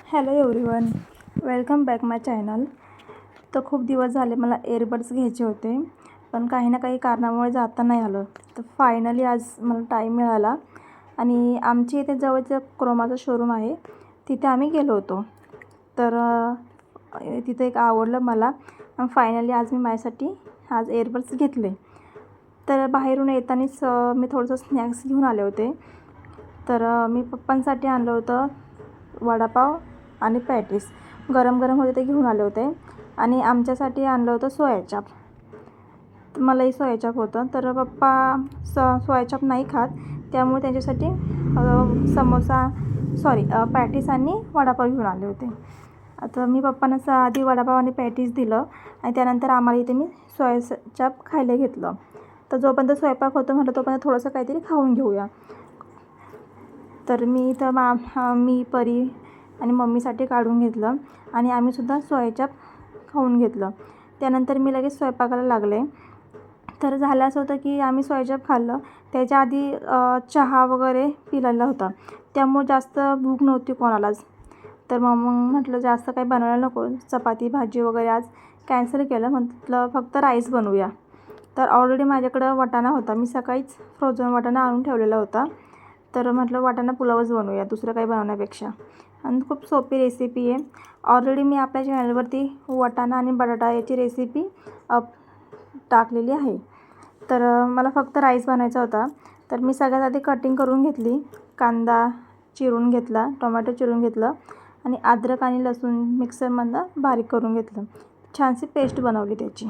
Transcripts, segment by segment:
Hello everyone, welcome back माय channel. तर खूप दिवस झाले मला एअरबड्स घ्यायचे होते, पण काही ना काही कारणामुळे जाता नाही आलं. तर फायनली आज मला टाईम मिळाला आणि आमच्या इथे जवळचं क्रोमाचं शोरूम आहे, तिथे आम्ही गेलो होतो. तर तिथे एक आवडलं मला. फायनली आज मी माझ्यासाठी आज एअरबड्स घेतले. तर बाहेरून येतानाच मी थोडंसं स्नॅक्स घेऊन आले होते. तर मी पप्पांसाठी आणलं होतं वडापाव आणि पॅटीस. गरम गरम होते ते घेऊन आले होते. आणि आमच्यासाठी आणलं होतं सोयाचाप. मलाही सोयाचाप होतं, तर पप्पा सोयाचाप नाही खात, त्यामुळे त्यांच्यासाठी पॅटीस आणि वडापाव घेऊन आले होते. आता मी पप्पांना आधी वडापाव आणि पॅटीस दिलं आणि त्यानंतर आम्हाला इथे मी सोयाचाप खायला घेतलं. तर जोपर्यंत स्वयंपाक होतो म्हटलं तोपर्यंत थोडंसं काहीतरी खाऊन घेऊया. तर मी इथं मी परी आणि मम्मीसाठी काढून घेतलं आणि आम्हीसुद्धा सोयाचाप खाऊन घेतलं. त्यानंतर मी लगेच स्वयंपाकाला लागले. तर झालं असं होतं की आम्ही सोयाचाप खाल्लं, त्याच्या आधी चहा वगैरे पिलेला होता, त्यामुळे जास्त भूक नव्हती कोणालाच. तर मग म्हटलं जास्त काही बनवायला नको, चपाती भाजी वगैरे आज कॅन्सल केलं. म्हटलं फक्त राईस बनवूया. तर ऑलरेडी माझ्याकडं वाटाणा होता, मी सकाळीच फ्रोझन वाटाणा आणून ठेवलेला होता. तर म्हटलं वाटाणा पुलावच बनवूया दुसरं काही बनवण्यापेक्षा. आणि खूप सोपी रेसिपी आहे. ऑलरेडी मी आपल्या चॅनलवरती वाटाणा आणि बटाटा याची रेसिपी टाकलेली आहे. तर मला फक्त राईस बनवायचा होता. तर मी सगळ्यात आधी कटिंग करून घेतली. कांदा चिरून घेतला, टोमॅटो चिरून घेतलं आणि अद्रक आणि लसूण मिक्सरमधनं बारीक करून घेतलं. छानशी पेस्ट बनवली त्याची.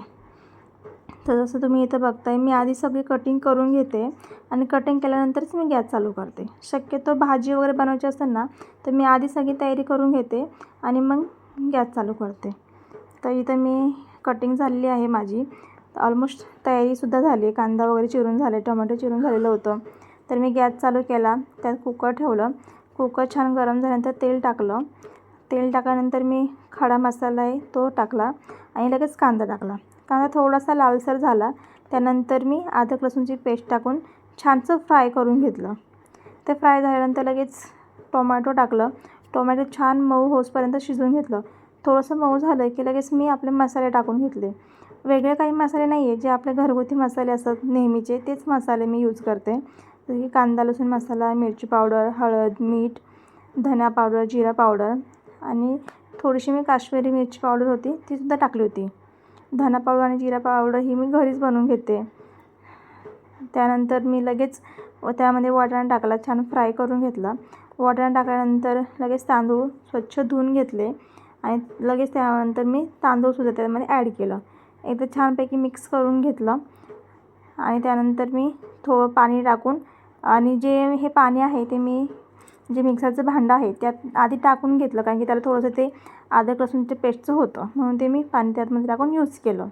तर जसं तुम्ही इथं बघताय, मी आधी सगळी कटिंग करून घेते आणि कटिंग केल्यानंतरच मी गॅस चालू करते. शक्यतो भाजी वगैरे बनवायची असेल ना, तर मी आधी सगळी तयारी करून घेते आणि मग गॅस चालू करते. तर इथं मी कटिंग झालेली आहे माझी. ऑलमोस्ट तयारीसुद्धा झाली आहे. कांदा वगैरे चिरून झाले, टोमॅटो चिरून झालेलं होतं. तर मी गॅस चालू केला, त्यात कुकर ठेवलं. कुकर छान गरम झाल्यानंतर तेल टाकलं. तेल टाकल्यानंतर मी खडा मसाला आहे तो टाकला आणि लगेच कांदा टाकला. कांदा थोडासा लालसर झाला, त्यानंतर मी अद्रक लसूणची पेस्ट टाकून छानसं फ्राय करून घेतलं. ते फ्राय झाल्यानंतर लगेच टोमॅटो टाकलं. टोमॅटो छान मऊ होईपर्यंत शिजवून घेतलं. थोडंसं मऊ झालं की लगेच मी आपले मसाले टाकून घेतले. वेगळे काही मसाले नाही आहे, जे आपले घरगुती मसाले असतात नेहमीचे तेच मसाले मी यूज करते. जसे की कांदा लसूण मसाला, मिरची पावडर, हळद, मीठ, धना पावडर, जिरा पावडर आणि थोडीशी मी काश्मीरी मिरची पावडर होती तीसुद्धा टाकली होती. धना पावडर आणि जिरा पावडर ही मी घरीच बनवून घेते. त्यानंतर मी लगेच त्यामध्ये वाटाणा टाकला, छान फ्राय करून घेतला. वाटाणा टाकल्यानंतर लगेच तांदूळ स्वच्छ धुवून घेतले आणि लगेच त्यानंतर मी तांदूळसुद्धा त्यामध्ये ॲड केलं. एकदा छानपैकी मिक्स करून घेतलं आणि त्यानंतर मी थोडं पाणी टाकून आणि जे हे पाणी आहे ते मी जे मिक्सरचं भांडं आहे त्यात आधी टाकून घेतलं, कारण की त्याला थोडंसं ते अद्रक लसूणच्या पेस्टचं होतं, म्हणून ते मी पाणी त्यातमध्ये टाकून यूज केलं.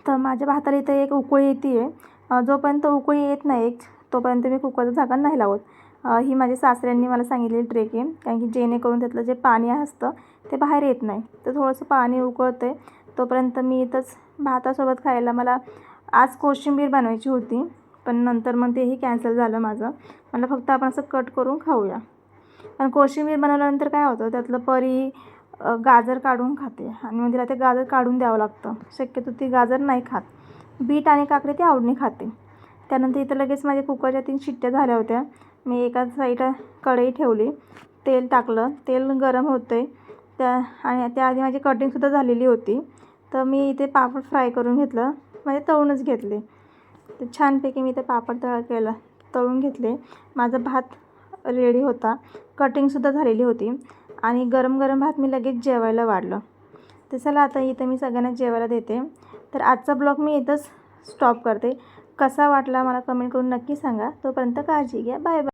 तर माझ्या भाताला इथं एक उकळी येते आहे. जोपर्यंत उकळी येत नाही तोपर्यंत मी कुकरचं झाकण नाही लावत. ही माझ्या सासऱ्यांनी मला सांगितलेली ट्रिक आहे, कारण की जेणेकरून त्यातलं जे पाणी असतं ते बाहेर येत नाही. तर थोडंसं पाणी उकळतं आहे तोपर्यंत मी इथंच भातासोबत खायला मला आज कोशिंबीर बनवायची होती, पण नंतर मग तेही कॅन्सल झालं माझं. मला फक्त आपण असं कट करून खाऊया. पण कोशिंबीर बनवल्यानंतर काय होतं, त्यातलं परी गाजर काढून खाते आणि मग तिला ते गाजर काढून द्यावं लागतं. शक्यतो ती गाजर नाही खात. बीट आणि काकडी ती आवडीने खाते. त्यानंतर इथं लगेच माझ्या कुकरच्या 3 शिट्ट्या झाल्या होत्या. मी एका साईडला कढई ठेवली, तेल टाकलं, तेल गरम होते आणि त्याआधी माझी कटिंगसुद्धा झालेली होती. तर मी इथे पापड फ्राय करून घेतलं, म्हणजे तळूनच घेतले. तर छानपैकी मी इथे पापड तळून घेतले. माझा भात रेडी होता, कटिंगसुद्धा झालेली होती आणि गरम गरम भात मी लगेच जेवायला वाढलं. तर चला आता इथं मी सगळ्यांना जेवायला देते. तर आजचा ब्लॉग मी इथंच स्टॉप करते. कसा वाटला मला कमेंट करून नक्की सांगा. तोपर्यंत काळजी घ्या. Bye bye.